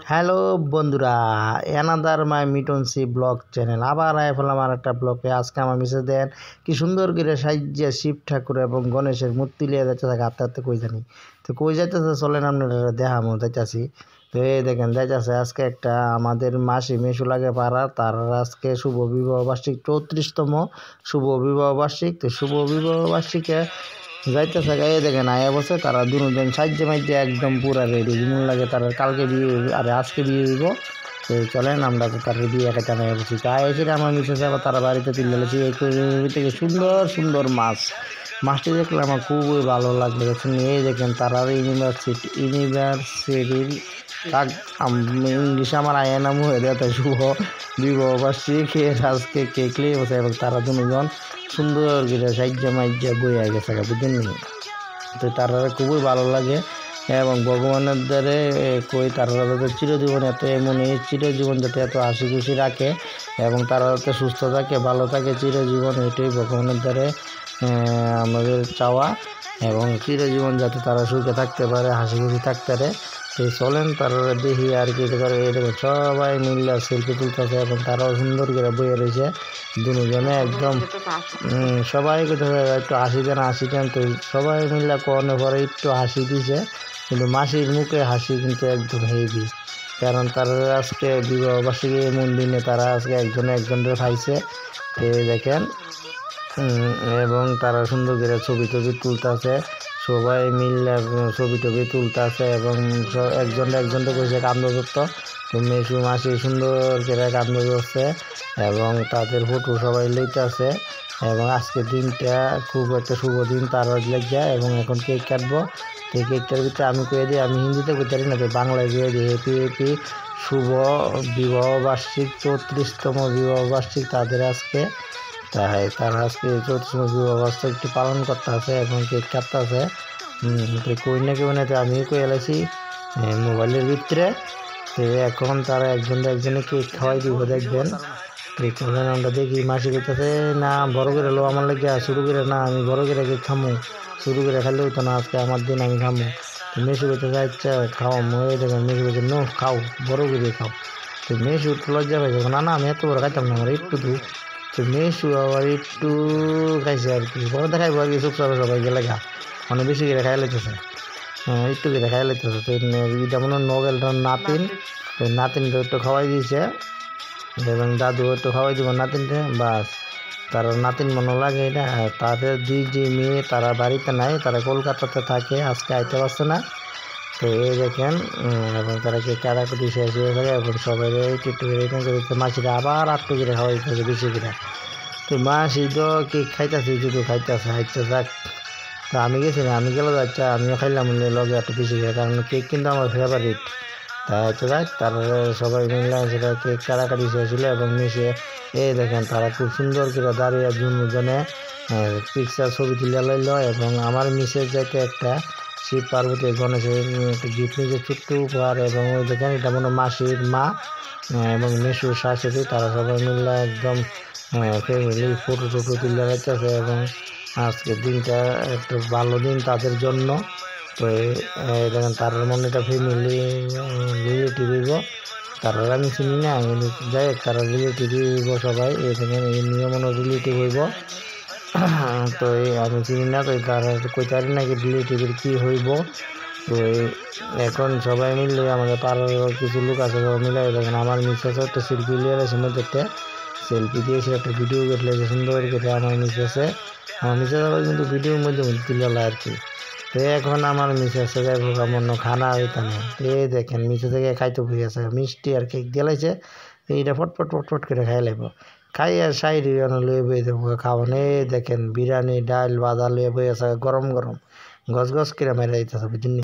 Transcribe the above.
Hello বন্ধুরা, another মাই মিটনসি blog channel আবার আয় ফেলাম আর একটা ব্লগে। আজকে আমার মিসেস দেন কি সুন্দর করে সাজিয়ে শিব ঠাকুর এবং গণেশের মূর্তি লিয়ে যাচ্ছে হাতে হাতে কই জানি তো কই যাইতেছে চলেন আপনারা দেখামো যাইতেছি। তো এই দেখেন যাইতেছে আজকে একটা আমাদের মাসি মেশু লাগে পাড়ার তার আজকে শুভ বিবাহ বার্ষিক 34তম শুভ বিবাহ বার্ষিক। তো শুভ বিবাহ বার্ষিকে যাইতেছে গায়ে দেখেন আয়া বসে তারা দুজন সাহায্যে মাইজে একদম পুরা রেডি যেমন লাগে তারা কালকে বিয়ে আরে আজকে বিয়ে দিব। তো চলেন আমরা তো তার বিয়ে একটা জানাই বসি তাই এসে আমার মিসেস আবার তারা বাড়িতে তুলে গেছি থেকে সুন্দর সুন্দর মাছটি দেখলে আমার খুবই ভালো লাগলো। দেখুন এই দেখেন তারা ইউনিভার্সিটির ইংলিশে আমার আয়া নাম হয়ে দেয় শুভ বিবাহ বার্ষিক আজকে কেক লিয়ে বসে এবং তারা দুজন সুন্দর করে সাহায্য মাইজ্যা বইয়া গেছে বুঝলেন। তো তারা খুবই ভালো লাগে এবং ভগবানের দ্বারে কই তারা যাতে চিরজীবন এত এমনই চিরজীবন যাতে এত হাসি খুশি রাখে এবং তারা যাতে সুস্থ থাকে ভালো থাকে চিরজীবন, এটাই ভগবানের দ্বারে আমাদের চাওয়া এবং চিরজীবন যাতে তারা সুখে থাকতে পারে হাসি খুশি থাকতে পারে। সেই চলেন তারা দেখি আর কি করে সবাই মিললে সেলফি তুলতেছে এবং তারাও সুন্দর করে বইয়ে রয়েছে দুজনে একদম সবাই কোথাও একটু হাসি দেন তো সবাই মিললে কোয়ানোর পরে একটু হাসি দিছে কিন্তু মাসির মুখে হাসি কিন্তু একদম হেভি, কারণ তারা আজকে বিবাহ বার্ষিকী এমন দিনে তারা আজকে একজনের পাইছে দেখেন এবং তারা সুন্দর করে ছবি তুলতেছে সবাই মিললে ছবি তুলতেছে এবং একজনটা কইছে কান্দ ধরত তো মেসু মাসি সুন্দর করে কান্দ ধরছে এবং তাদের ফটো সবাই লইতেছে এবং আজকের দিনটা খুব একটা শুভ দিন তারা লেগে এবং এখন কেক কাটবো। তো কেকটার ভিতরে আমি কয়ে দিই আমি হিন্দিতে কইতে পারি না তো বাংলায় কয়ে দিই হ্যাপি শুভ বিবাহ বার্ষিক 34তম বিবাহ বার্ষিক তাদের আজকে। তাই তারা আজকে 34তম বিবাহ বার্ষিক একটু পালন করতে আছে এবং কেক কাটতে আছে। তো কই না কেউ না তো আমিও কই এলাইছি মোবাইলের ভিতরে। তো এখন তারা একজনে কেক খাওয়াই দিব দেখবেন। চলেন আমরা দেখি মাসি করতেছে না বড় করে লো আমার লাগে শুরু করে না আমি বড় করে কেক খামো শুরু করে খাইলে হইতো না আজকে আমার দিন আমি খামো। তো মেসু করতেছে আচ্ছা খাও মরে দেখেন মেসু করছে নো খাও বড় করে খাও। তো মেসু লজ্জা পাইছে না আমি এত বড় খাইতাম না আমার একটু দু। তো মেসু আবার একটু খাইছে আর কি বড় দেখাইবো আর কি চুপচাপে সবাই গেলে গা মানে বেশি করে খাই লাইতেছে একটু করে খাই লাইতেছে। তো এটা মনে হয় নোবেলটার নাতিন তো নাতিনটা একটু খাওয়াই দিয়েছে এবং দাদু একটু খাওয়াই দিব নাতিনটা বাস তারা নাতিন মনে লাগে এটা। তাদের দুই যে মেয়ে তারা বাড়িতে নাই তারা কলকাতাতে থাকে আজকে আইতে পারছে না। তো এই দেখেন এবং তারা কেক কাটাকুটি শেষ হয়ে থাকে এবং সবাই একটু করে মাসিরা আবার আটটু করে খাওয়াই দিতেছে বেশি করে। তো মাসি তো কেক খাইতেছে শুধু খাইতেছে যাক। তো আমি গেছি না আমি গেলে আচ্ছা আমিও খাইলাম লগে একটু বেশি করে কারণ কেক কিন্তু আমার ফেভারিট। তাই যাক তারা সবাই মিলে সেটা কেক কাটাকাটি শেষছিল এবং মিশে এই দেখেন তারা খুব সুন্দর করে দাঁড়িয়ে দুজনে পিকচার ছবি তুলে লাইল এবং আমার মিসেস যাকে একটা শিব পার্বতী গণেশের একটা গিফট নিয়েছে ছোট্ট উপহার এবং ওই দেখেন এটা মনে মাসির মা এবং মেসুর শাশুড়ি তারা সবাই মিলে একদম ফ্যামিলি ফটো তুলে রাখতেছে এবং আজকের দিনটা একটা ভালো দিন তাদের জন্য। তো দেখেন তার মনে একটা ফ্যামিলি রিলেটিভ হইব তারা আমি চিনি না কিন্তু যাই হোক তারা রিলেটিভ হইব সবাই এখানে নিয়ম রিলেটিভ হইব। তো আমি চিনি না তো তারা কইতে পারি না কি রিলেটিভের কী হইব। তো এখন সবাই মিললে আমাদের পাড়ার কিছু লোক আছে মিলাই দেখেন আমার মিসেস একটা সেলফি লিয়ে আছে মধ্যে সেলফি দিয়েছে একটা ভিডিও কেটে সুন্দর কেটে আমার মিসেসে কিন্তু ভিডিওর মধ্যে তুলে আর কি। তো এখন আমার মিসেসে মন্য খানা হইতে না এই দেখেন মিসেসে খাইতে বসে আছে মিষ্টি আর কেক দিলাইছে এইটা ফটফট করে খাই লাগবো খাই আর সাইড লয়ে বয়ে দেবো খাওয়ানো দেখেন বিরিয়ানি ডাল বাদা লয়ে বয়ে আছে গরম গছ করে মেরে যাইতেছে বুঝলি।